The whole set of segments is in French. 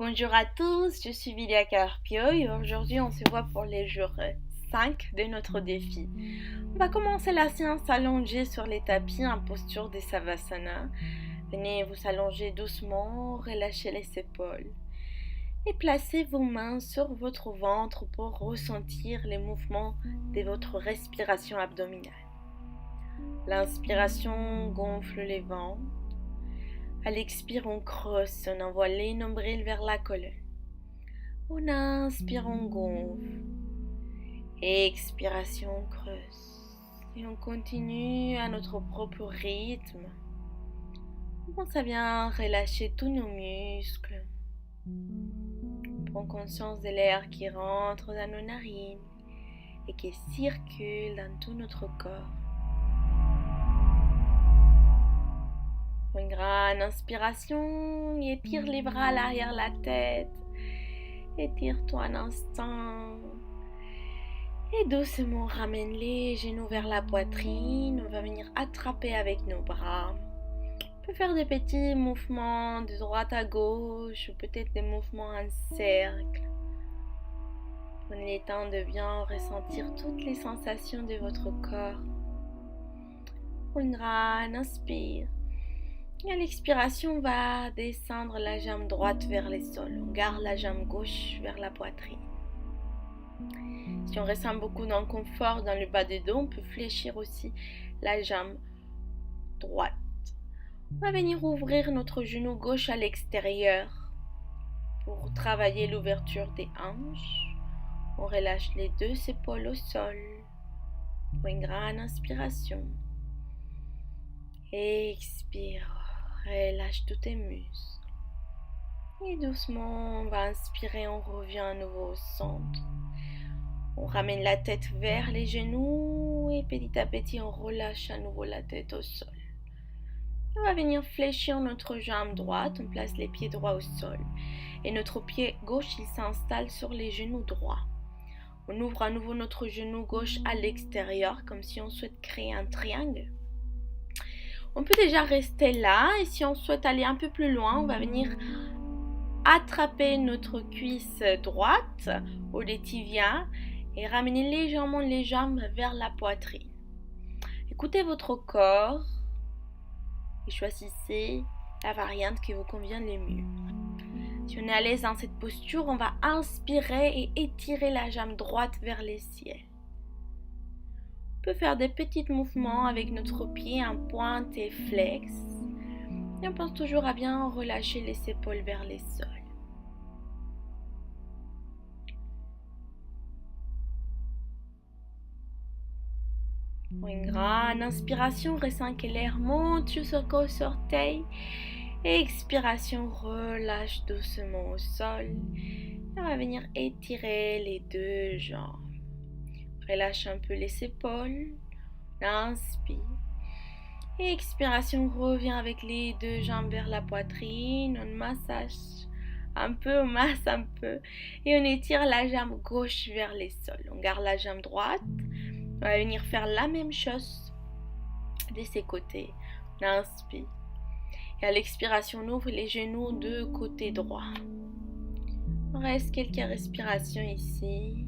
Bonjour à tous, je suis Vilia Carpio et aujourd'hui on se voit pour les jours 5 de notre défi. On va commencer la séance allongée sur les tapis en posture de Savasana. Venez vous allonger doucement, relâchez les épaules et placez vos mains sur votre ventre pour ressentir les mouvements de votre respiration abdominale. L'inspiration gonfle les ventres. À l'expire, on creuse, on envoie les nombrils vers la colonne. On inspire, on gonfle. Expiration, on creuse. Et on continue à notre propre rythme. On pense à bien relâcher tous nos muscles. Prends conscience de l'air qui rentre dans nos narines et qui circule dans tout notre corps. Une grande inspiration, étire les bras à l'arrière de la tête. Étire-toi un instant. Et doucement ramène les genoux vers la poitrine. On va venir attraper avec nos bras. On peut faire des petits mouvements de droite à gauche ou peut-être des mouvements en cercle. Prenez le temps de bien ressentir toutes les sensations de votre corps. Une grande inspire. Et à l'expiration, on va descendre la jambe droite vers le sol. On garde la jambe gauche vers la poitrine. Si on ressent beaucoup d'inconfort dans le bas du dos, on peut fléchir aussi la jambe droite. On va venir ouvrir notre genou gauche à l'extérieur pour travailler l'ouverture des hanches. On relâche les deux épaules au sol pour une grande inspiration. Expire. Relâche tous tes muscles. Et doucement, on va inspirer, on revient à nouveau au centre. On ramène la tête vers les genoux et petit à petit, on relâche à nouveau la tête au sol. On va venir fléchir notre jambe droite, on place les pieds droits au sol. Et notre pied gauche, il s'installe sur les genoux droits. On ouvre à nouveau notre genou gauche à l'extérieur, comme si on souhaite créer un triangle. On peut déjà rester là et si on souhaite aller un peu plus loin, on va venir attraper notre cuisse droite ou les tibias et ramener légèrement les jambes vers la poitrine. Écoutez votre corps et choisissez la variante qui vous convient le mieux. Si on est à l'aise dans cette posture, on va inspirer et étirer la jambe droite vers le ciel. On peut faire des petits mouvements avec notre pied en pointe et flex. Et on pense toujours à bien relâcher les épaules vers les sols. Une grande inspiration, ressent que l'air monte jusqu'aux orteils. Expiration, relâche doucement au sol. Et on va venir étirer les deux jambes. Relâche un peu les épaules. Inspire. Expiration, revient avec les deux jambes vers la poitrine. On massage un peu, on masse un peu. Et on étire la jambe gauche vers les sols. On garde la jambe droite. On va venir faire la même chose de ces côtés. On inspire. Et à l'expiration, on ouvre les genoux de côté droit. On reste quelques respirations ici.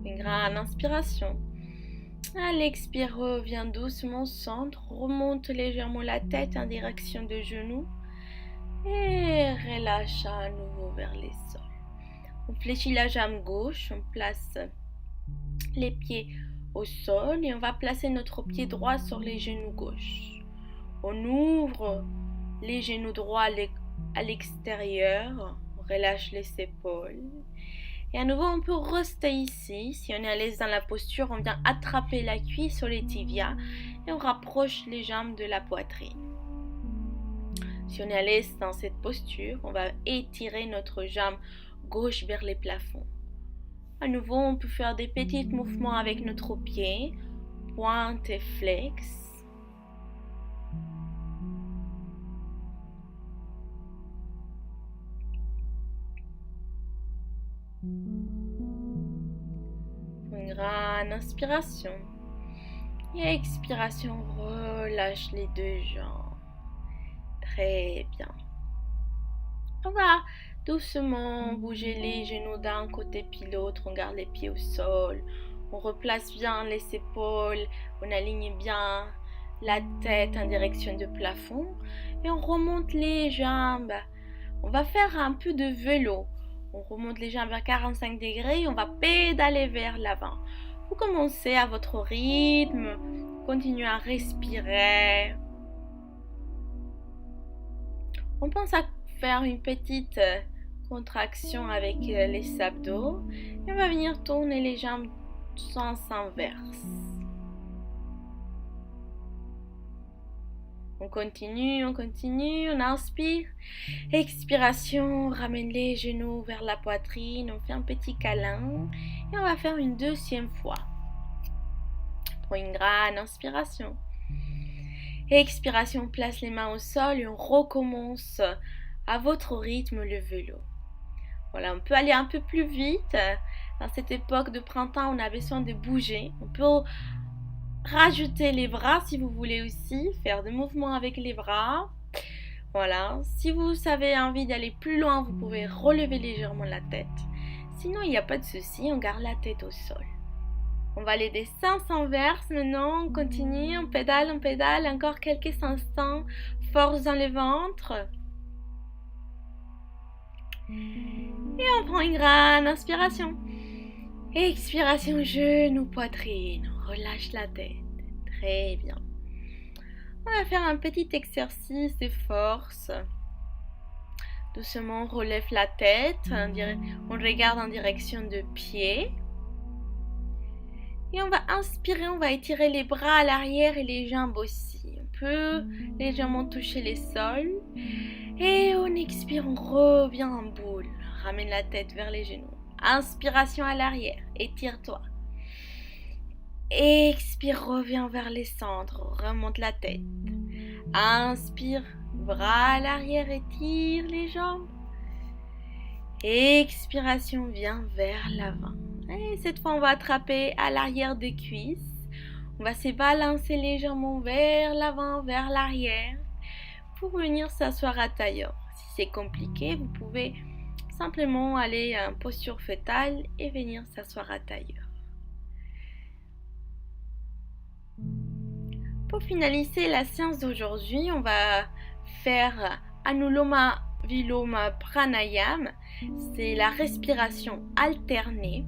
Une grande inspiration. À l'expire, reviens doucement au centre. Remonte légèrement la tête en direction des genoux. Et relâche à nouveau vers les sols. On fléchit la jambe gauche. On place les pieds au sol. Et on va placer notre pied droit sur les genoux gauche. On ouvre les genoux droits à l'extérieur. On relâche les épaules. Et à nouveau, on peut rester ici. Si on est à l'aise dans la posture, on vient attraper la cuisse sur les tibias et on rapproche les jambes de la poitrine. Si on est à l'aise dans cette posture, on va étirer notre jambe gauche vers les plafonds. À nouveau, on peut faire des petits mouvements avec notre pied, pointe et flex. Une grande inspiration. Et expiration, relâche les deux jambes. Très bien. On va doucement bouger les genoux d'un côté puis l'autre. On garde les pieds au sol. On replace bien les épaules. On aligne bien la tête en direction du plafond. Et on remonte les jambes. On va faire un peu de vélo. On remonte les jambes vers 45 degrés et on va pédaler vers l'avant. Vous commencez à votre rythme. Continuez à respirer. On pense à faire une petite contraction avec les abdos et on va venir tourner les jambes sens inverse. On continue, on inspire. Expiration, on ramène les genoux vers la poitrine, on fait un petit câlin et on va faire une deuxième fois. Pour une grande inspiration. Expiration, on place les mains au sol et on recommence à votre rythme le vélo. Voilà, on peut aller un peu plus vite. Dans cette époque de printemps, on a besoin de bouger. On peut rajouter les bras si vous voulez aussi, faire des mouvements avec les bras. Voilà, si vous avez envie d'aller plus loin, vous pouvez relever légèrement la tête. Sinon, il n'y a pas de souci, on garde la tête au sol. On va aller des sens inverses maintenant, on continue, on pédale, encore quelques instants, force dans le ventre. Et on prend une grande inspiration. Expiration, genou, poitrine, on relâche la tête. Très bien. On va faire un petit exercice de force. Doucement, on relève la tête, on regarde en direction de pied. Et on va inspirer, on va étirer les bras à l'arrière et les jambes aussi. On peut légèrement toucher les sols. Et on expire, on revient en boule. Ramène la tête vers les genoux. Inspiration à l'arrière, étire-toi. Expire, reviens vers les centres, remonte la tête. Inspire, bras à l'arrière, étire les jambes. Expiration, viens vers l'avant. Et cette fois, on va attraper à l'arrière des cuisses. On va se balancer légèrement vers l'avant, vers l'arrière, pour venir s'asseoir à tailleur. Si c'est compliqué, vous pouvez simplement aller en posture fœtale et venir s'asseoir à tailleur. Pour finaliser la séance d'aujourd'hui, on va faire Anuloma Viloma Pranayama. C'est la respiration alternée.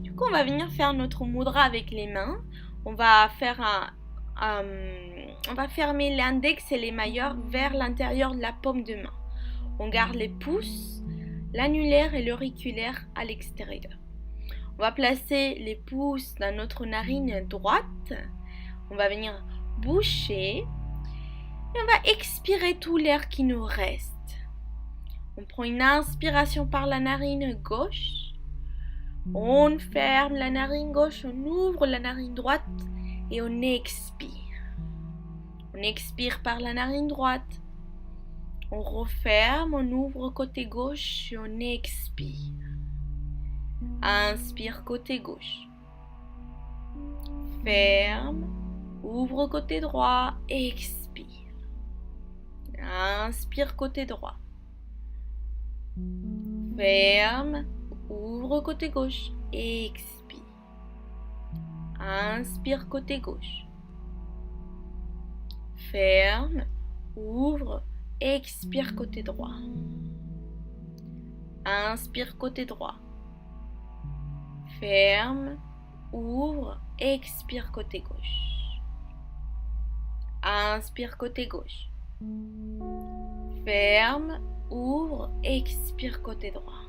Du coup, on va venir faire notre mudra avec les mains. On va faire on va fermer l'index et les majeurs vers l'intérieur de la paume de main. On garde les pouces, l'annulaire et l'auriculaire à l'extérieur. On va placer les pouces dans notre narine droite. On va venir boucher et on va expirer tout l'air qui nous reste. On prend une inspiration par la narine gauche. On ferme la narine gauche, on ouvre la narine droite et on expire. On expire par la narine droite. On referme, on ouvre côté gauche et on expire. Inspire côté gauche. Ferme, ouvre côté droit, expire. Inspire côté droit. Ferme, ouvre côté gauche, expire. Inspire côté gauche. Ferme, ouvre, expire côté droit. Inspire côté droit. Ferme, ouvre, expire côté gauche. Inspire côté gauche. Ferme, ouvre, expire côté droit.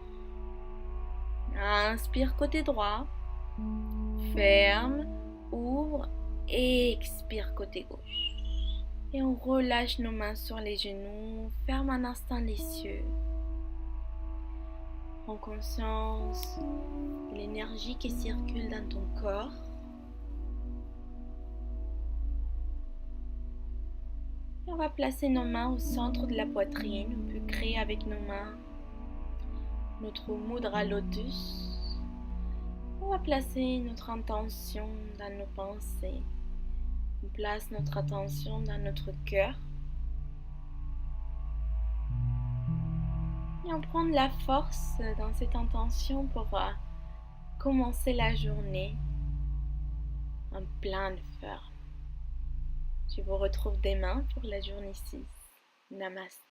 Inspire côté droit. Ferme, ouvre, expire côté gauche. Et on relâche nos mains sur les genoux. Ferme un instant les yeux. Prends conscience de l'énergie qui circule dans ton corps. Et on va placer nos mains au centre de la poitrine. On peut créer avec nos mains notre mudra lotus. On va placer notre intention dans nos pensées. On place notre attention dans notre cœur et on prend de la force dans cette intention pour commencer la journée en pleine forme. Je vous retrouve demain pour la journée 6. Namaste.